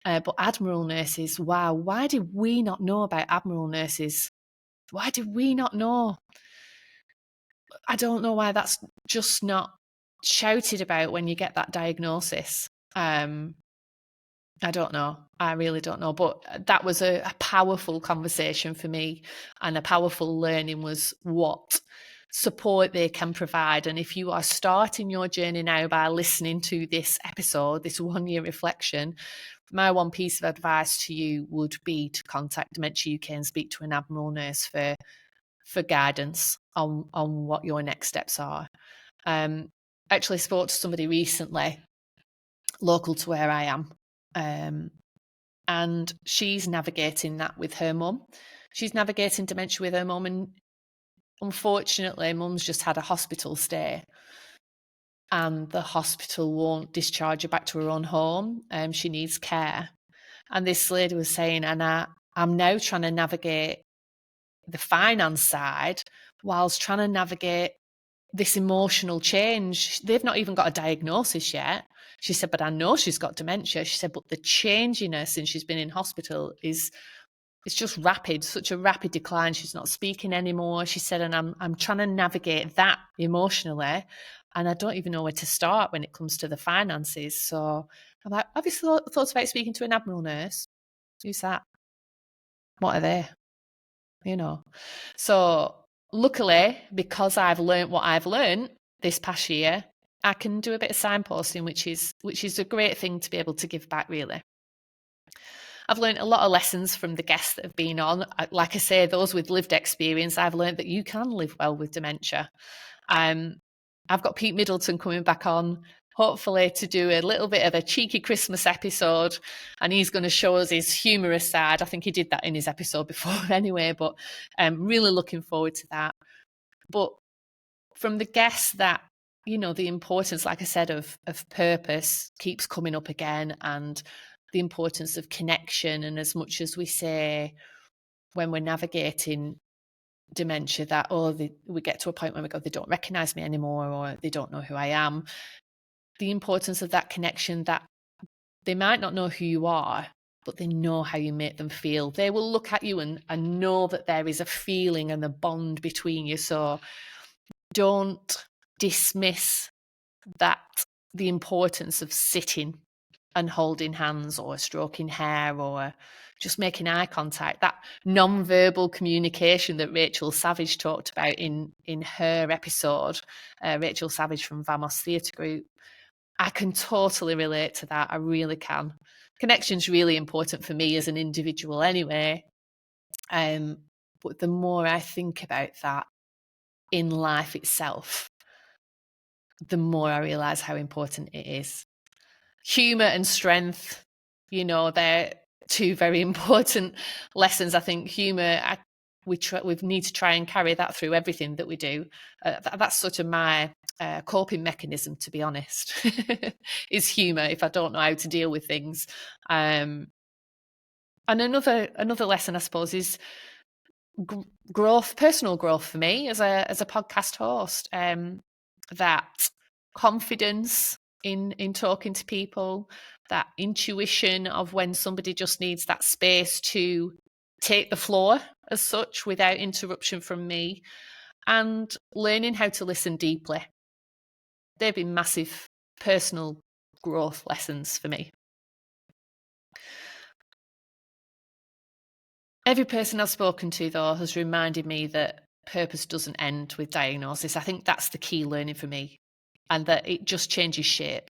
But Admiral Nurses, wow, why did we not know about Admiral Nurses? Why did we not know? I don't know why that's just not shouted about when you get that diagnosis. I don't know. I really don't know. But that was a powerful conversation for me, and a powerful learning was what support they can provide. And if you are starting your journey now by listening to this episode, this 1 year reflection, my one piece of advice to you would be to contact Dementia UK and speak to an Admiral nurse for guidance on what your next steps are. I actually spoke to somebody recently, local to where I am, and she's navigating that with her mum. She's navigating dementia with her mum, and unfortunately, mum's just had a hospital stay, and the hospital won't discharge her back to her own home. She needs care. And this lady was saying, and I'm now trying to navigate the finance side whilst trying to navigate this emotional change. They've not even got a diagnosis yet. She said, but I know she's got dementia. She said, but the change in her since she's been in hospital it's just rapid, such a rapid decline. She's not speaking anymore. She said, and I'm trying to navigate that emotionally, and I don't even know where to start when it comes to the finances. So I'm like, have you thought about speaking to an Admiral nurse? Who's that? What are they? You know. So luckily, because I've learned what I've learned this past year, I can do a bit of signposting, which is a great thing to be able to give back, really. I've learned a lot of lessons from the guests that have been on. Like I say, those with lived experience, I've learned that you can live well with dementia. I've got Pete Middleton coming back on, hopefully to do a little bit of a cheeky Christmas episode, and he's going to show us his humorous side. I think he did that in his episode before anyway, but I'm really looking forward to that. But from the guests that, the importance, like I said, of purpose keeps coming up again, and the importance of connection. And as much as we say when we're navigating dementia that, we get to a point where we go, they don't recognize me anymore, or they don't know who I am. The importance of that connection, that they might not know who you are, but they know how you make them feel. They will look at you and know that there is a feeling and a bond between you. So don't dismiss that, the importance of sitting and holding hands, or stroking hair, or just making eye contact, that non-verbal communication that Rachel Savage talked about in her episode, Rachel Savage from Vamos Theatre Group. I can totally relate to that. I really can. Connection's really important for me as an individual anyway. But the more I think about that in life itself, the more I realise how important it is. Humour and strength, they're two very important lessons. I think humour, we need to try and carry that through everything that we do. That's sort of my coping mechanism, to be honest, is humour if I don't know how to deal with things. And another lesson, I suppose, is growth, personal growth for me as a podcast host. That confidence in talking to people, that intuition of when somebody just needs that space to take the floor as such without interruption from me, and learning how to listen deeply. They've been massive personal growth lessons for me. Every person I've spoken to, though, has reminded me that purpose doesn't end with diagnosis. I think that's the key learning for me, and that it just changes shape.